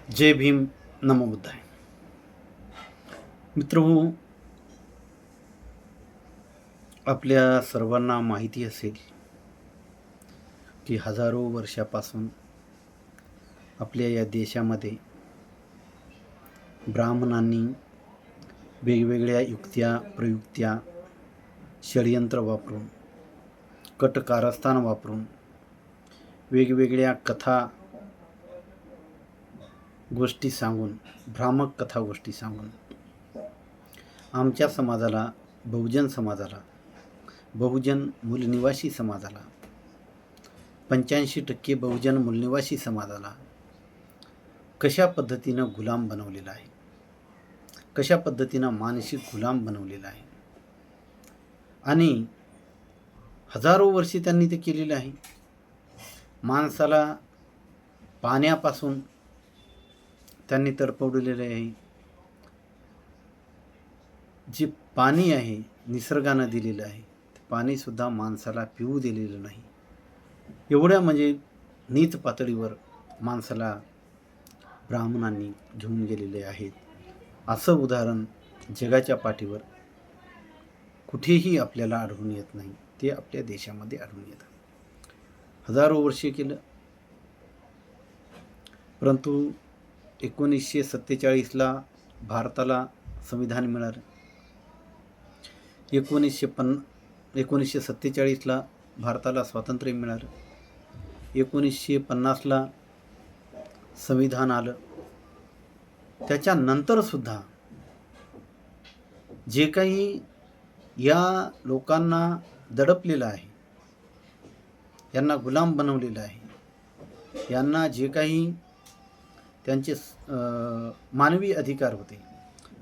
जय भीम, नमो बुद्धाय. मित्रहो, आपल्या सर्वांना माहिती असेल की हजारो वर्षापासून आपल्या या देशामध्ये ब्राह्मणांनी वेगवेगळ्या युक्त्या प्रयुक्त्या षडयंत्र वापरून कटकारस्थान वापरून वेगवेगळ्या कथा गोष्टी सांगून भ्रामक कथा गोष्टी सांगून आमच्या समाजाला बहुजन मूलनिवासी समाजाला 85% बहुजन मूलनिवासी समाजाला कशा पद्धतीनं गुलाम बनवलेला आहे, कशा पद्धतीनं मानसिक गुलाम बनवलेला आहे आणि हजारो वर्षे त्यांनी ते केलेलं आहे. माणसाला पाण्यापासून त्यांनी तडपवलेले आहे. जे पाणी आहे निसर्गानं दिलेलं आहे ते पाणीसुद्धा माणसाला पिऊ दिलेलं नाही. एवढ्या म्हणजे नीच पातळीवर माणसाला ब्राह्मणांनी घेऊन गेलेले आहेत. असं उदाहरण जगाच्या पाठीवर कुठेही आपल्याला आढळून येत नाही. ते आपल्या देशामध्ये आढळून येतं. हजारो वर्षे केलं, परंतु 1947ला भारताला संविधान मिळालं. 1947ला भारताला स्वातंत्र्य मिळालं. 1950ला संविधान आलं. त्याच्यानंतरसुद्धा जे काही या लोकांना दडपलेलं आहे, यांना गुलाम बनवलेलं आहे, यांना जे काही त्यांचे मानवी अधिकार होते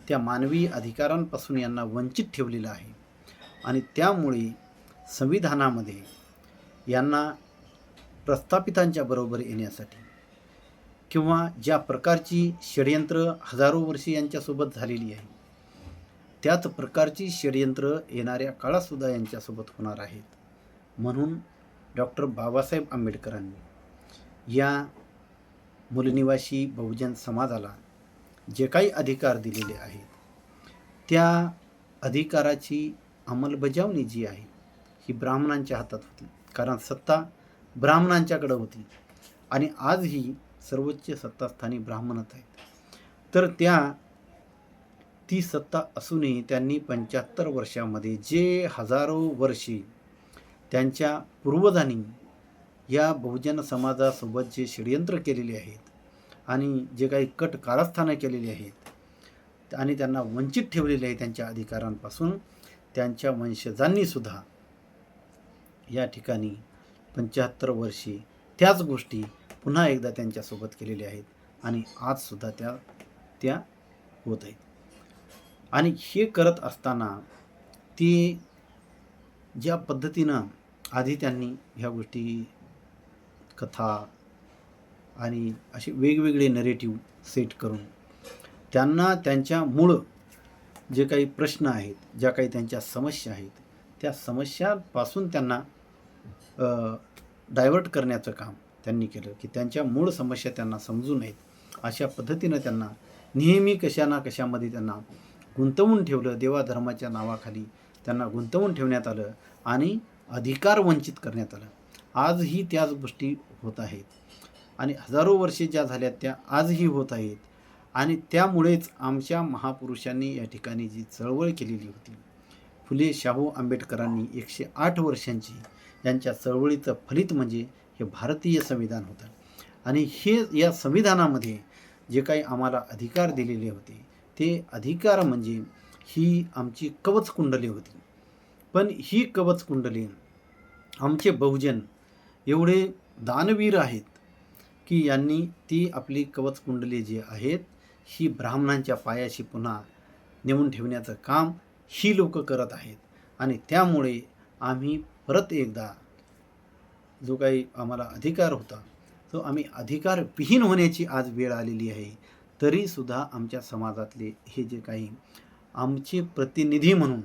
त्या मानवी अधिकारांपासून यांना वंचित ठेवलेलं आहे. आणि त्यामुळे संविधानामध्ये यांना प्रस्थापितांच्या बरोबर येण्यासाठी किंवा ज्या प्रकारची षडयंत्र हजारो वर्षे यांच्यासोबत झालेली आहे त्याच प्रकारची षडयंत्र येणाऱ्या काळातसुद्धा यांच्यासोबत होणार आहेत. म्हणून डॉक्टर बाबासाहेब आंबेडकरांनी या मूलनिवासी बहुजन समाजाला जे काही अधिकार दिलेले आहेत त्या अधिकाराची अंमलबजावणी जी आहे ही ब्राह्मणांच्या हातात होती. कारण सत्ता ब्राह्मणांच्याकडे होती आणि आजही सर्वोच्च सत्तास्थानी ब्राह्मणच आहेत. तर ती सत्ता असूनही त्यांनी 75 वर्षामध्ये जे हजारो वर्षे त्यांच्या पूर्वजांनी या बहुजन समाजासोबत जे षडयंत्र केलेले आहेत आणि जे काही कट कारस्थानं केलेली आहेत आणि त्यांना वंचित ठेवलेले आहे त्यांच्या अधिकारांपासून, त्यांच्या वंशजांनीसुद्धा या ठिकाणी 75 वर्षे त्याच गोष्टी पुन्हा एकदा त्यांच्यासोबत केलेल्या आहेत आणि आजसुद्धा त्या होत आहेत. आणि हे करत असताना ते ज्या पद्धतीनं आधी त्यांनी ह्या गोष्टी कथा आणि असे वेगवेगळे नरेटिव्ह सेट करून त्यांना त्यांच्या मूळ जे काही प्रश्न आहेत, ज्या काही त्यांच्या समस्या आहेत त्या समस्यांपासून त्यांना डायव्हर्ट करण्याचं काम त्यांनी केलं की त्यांच्या मूळ समस्या त्यांना समजू नयेत अशा पद्धतीनं त्यांना नेहमी कशा ना कशामध्ये त्यांना गुंतवून ठेवलं. देवाधर्माच्या नावाखाली त्यांना गुंतवून ठेवण्यात आलं आणि अधिकार वंचित करण्यात आलं. आजही त्याच गोष्टी होत आहेत आणि हजारो वर्षे ज्या झाल्यात त्या आजही होत आहेत. आणि त्यामुळेच आमच्या महापुरुषांनी या ठिकाणी जी चळवळ केलेली होती, फुले शाहू आंबेडकरांनी 108 वर्षांची यांच्या चळवळीचं फलित म्हणजे हे भारतीय संविधान होतं. आणि हे या संविधानामध्ये जे काही आम्हाला अधिकार दिलेले होते ते अधिकार म्हणजे ही आमची कवच कुंडली होती. पण ही कवच कुंडली आमचे बहुजन एवढे दानवीर आहेत की यांनी ती आपली कवच कुंडली जी आहेत ही ब्राह्मणांच्या पायाशी पुन्हा नेऊन ठेवण्याचं काम ही लोक करत आहेत. आणि त्यामुळे आम्ही परत एकदा जो काही आम्हाला अधिकार होता तो आम्ही अधिकारविहीन होण्याची आज वेळ आलेली आहे. तरीसुद्धा आमच्या समाजातले हे जे काही आमचे प्रतिनिधी म्हणून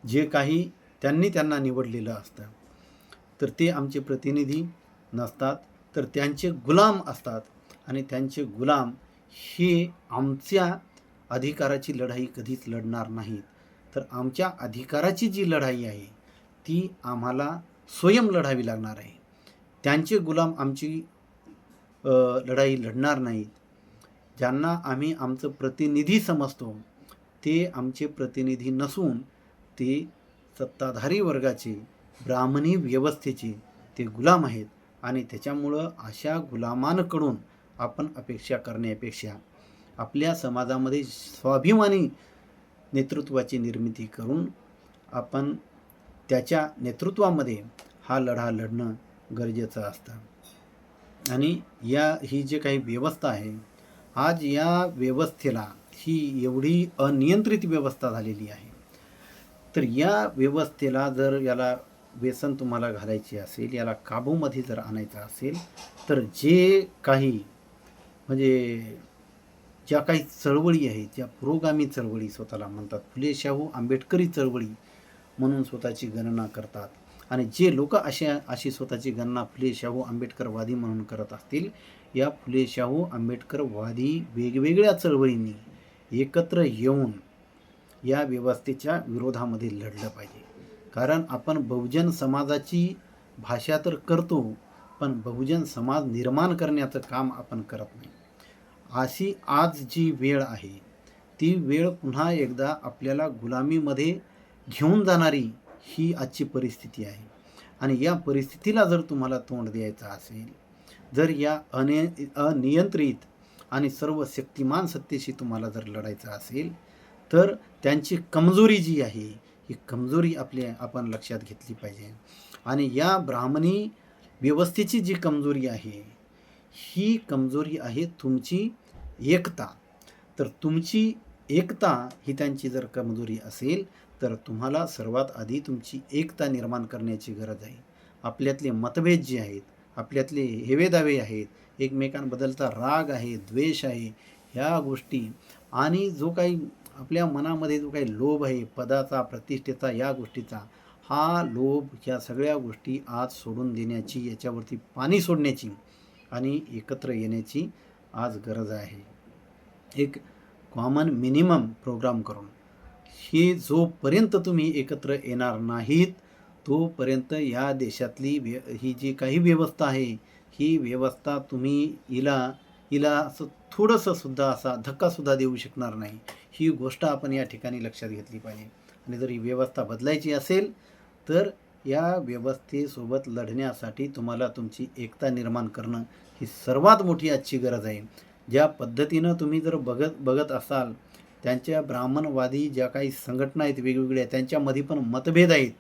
जे काही त्यांना निवडलेलं असतं तर ते आमचे प्रतिनिधी नसतात तर त्यांचे गुलाम असतात. आणि त्यांचे गुलाम हे आमच्या अधिकाराची लढाई कधीच लढणार नाहीत. तर आमच्या अधिकाराची जी लढाई आहे ती आम्हाला स्वयं लढावी लागणार आहे. त्यांचे गुलाम आमची लढाई लढणार नाहीत. ज्यांना आम्ही आमचं प्रतिनिधी समजतो ते आमचे प्रतिनिधी नसून ते सत्ताधारी वर्गाचे, ब्राह्मणी व्यवस्थेचे ते गुलाम आहेत. आणि त्याच्यामुळं अशा गुलामांकडून आपण अपेक्षा करण्यापेक्षा आपल्या समाजामध्ये स्वाभिमानी नेतृत्वाची निर्मिती करून आपण त्याच्या नेतृत्वामध्ये हा लढा लढणं गरजेचं असतं. आणि ही जे काही व्यवस्था आहे, आज या व्यवस्थेला ही एवढी अनियंत्रित व्यवस्था झालेली आहे. तर या व्यवस्थेला जर याला व्यसन तुम्हाला घालायची असेल, याला काबूमध्ये जर आणायचं असेल, तर जे काही म्हणजे ज्या काही चळवळी आहेत, ज्या पुरोगामी चळवळी स्वतःला म्हणतात, फुले शाहू आंबेडकरी चळवळी म्हणून स्वतःची गणना करतात, आणि जे लोक अशी स्वतःची गणना फुले शाहू आंबेडकरवादी म्हणून करत असतील, या फुले शाहू आंबेडकरवादी वेगवेगळ्या चळवळींनी एकत्र येऊन या व्यवस्थेच्या विरोधामध्ये लढलं पाहिजे. कारण आपण बहुजन समाजाची भाषा तर करतो, पण बहुजन समाज निर्माण करण्याचं काम आपण करत नाही. अशी आज जी वेळ आहे ती वेळ पुन्हा एकदा आपल्याला गुलामीमध्ये घेऊन जाणारी ही आजची परिस्थिती आहे. आणि या परिस्थितीला जर तुम्हाला तोंड द्यायचं असेल, जर या अनियंत्रित आणि सर्व शक्तिमान सत्तेशी तुम्हाला जर लढायचं असेल, तर त्यांची कमजोरी जी आहे ही कमजोरी आपण लक्षात घेतली पाहिजे. आणि या ब्राह्मणी व्यवस्थेची जी कमजोरी आहे ही कमजोरी आहे तुमची एकता. तर तुमची एकता ही त्यांची जर कमजोरी असेल, तर तुम्हाला सर्वात आधी तुमची एकता निर्माण करण्याची गरज आहे. आपल्यातले मतभेद जे आहेत, आपल्यातले हेवेदावे आहेत, एकमेकांबद्दलचा राग आहे, द्वेष आहे, ह्या गोष्टी, आणि जो काही आपल्या मनामध्ये जो काही लोभ आहे पदाचा, प्रतिष्ठेचा, या गोष्टीचा, हा लोभ, ह्या सगळ्या गोष्टी आज सोडून देण्याची, याच्यावरती पाणी सोडण्याची आणि एकत्र येण्याची आज गरज आहे. एक कॉमन मिनिमम प्रोग्राम करून ही जोपर्यंत तुम्ही एकत्र येणार नाहीत तोपर्यंत या देशातली ही जी काही व्यवस्था आहे ही व्यवस्था तुम्ही हिला असं थोडंसं सुद्धा असा धक्कासुद्धा देऊ शकणार नाही. ही गोष्ट आपण या ठिकाणी लक्षात घेतली पाहिजे. आणि जर ही व्यवस्था बदलायची असेल तर या व्यवस्थेसोबत लढण्यासाठी तुम्हाला तुमची एकता निर्माण करणं ही सर्वात मोठी आजची गरज आहे. ज्या पद्धतीनं तुम्ही जर बघत असाल, त्यांच्या ब्राह्मणवादी ज्या काही संघटना आहेत वेगवेगळ्या, त्यांच्यामध्ये पण मतभेद आहेत,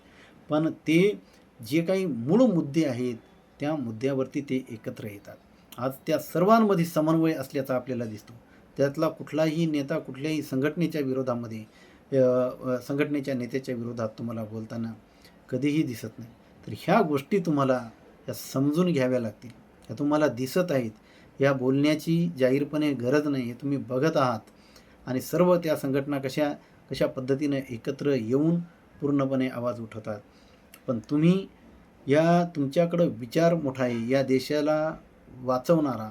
पण ते जे काही मूळ मुद्दे आहेत त्या मुद्द्यावरती ते एकत्र येतात. आज त्या सर्वांमध्ये समन्वय असल्याचा आपल्याला दिसतो. त्यातला कुठलाही नेता कुठल्याही संघटनेच्या विरोधामध्ये संघटनेच्या नेत्याच्या विरोधात तुम्हाला बोलताना कधीही दिसत नाही. तर ह्या गोष्टी तुम्हाला या समजून घ्याव्या लागतील. ह्या तुम्हाला दिसत आहेत, या बोलण्याची जाहीरपणे गरज नाही, हे तुम्ही बघत आहात. आणि सर्व त्या संघटना कशा पद्धतीने एकत्र येऊन पूर्णपणे आवाज उठवतात. पण तुम्ही तुमच्याकडं विचार मोठा आहे, या देशाला वाचवणारा,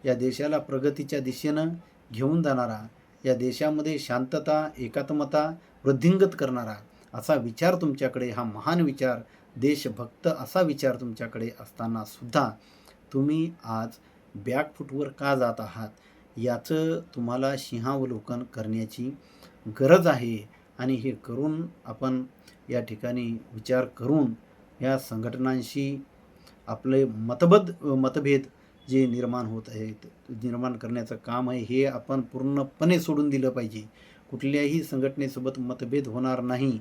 या देशाला प्रगतीच्या दिशेनं घेऊन जाणारा, या देशामध्ये शांतता, एकात्मता वृद्धिंगत करणारा असा विचार तुमच्याकडे, हा महान विचार, देशभक्त असा विचार तुमच्याकडे असताना सुद्धा तुम्ही आज बॅकफूटवर का जात आहात, याचं तुम्हाला सिंहावलोकन करण्याची गरज आहे. आणि हे करून आपण या ठिकाणी विचार करून या संघटनांशी आपले मतभेद जे निर्माण होत आहेत, निर्माण करण्याचं काम आहे, हे आपण पूर्णपणे सोडून दिलं पाहिजे. कुठल्याही संघटनेसोबत मतभेद होणार नाही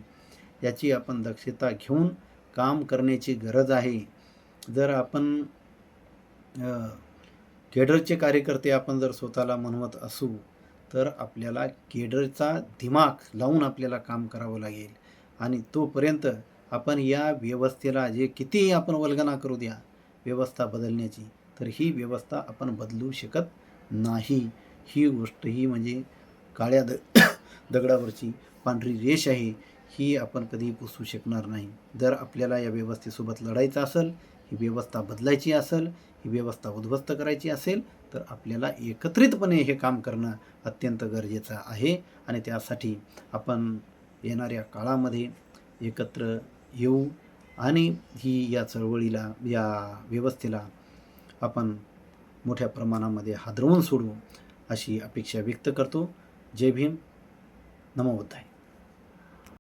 याची आपण दक्षता घेऊन काम करण्याची गरज आहे. जर आपण केडरचे कार्यकर्ते आपण जर स्वतःला म्हणवत असू, तर आपल्याला केडरचा दिमाग लावून आपल्याला काम करावं लागेल. आणि तोपर्यंत आपण या व्यवस्थेला जे कितीही आपण वल्गना करू द्या व्यवस्था बदलण्याची, तर ही व्यवस्था आपण बदलू शकत नाही. ही गोष्ट ही म्हणजे काळ्या दगडावरची पांढरी रेष आहे, ही आपण कधी पुसू शकणार नाही. जर आपल्याला या व्यवस्थेसोबत लढायचं असेल, ही व्यवस्था बदलायची असेल, ही व्यवस्था उद्ध्वस्त करायची असेल, तर आपल्याला एकत्रितपणे हे काम करणं अत्यंत गरजेचं आहे आणि त्यासाठी आपण येणाऱ्या काळामध्ये एकत्र येऊ आणि या चळवळीला, या व्यवस्थेला आपण मोठ्या प्रमाणामध्ये हादरवून सोडू अशी अपेक्षा व्यक्त करतो. जय भीम. नमो बुद्धाय.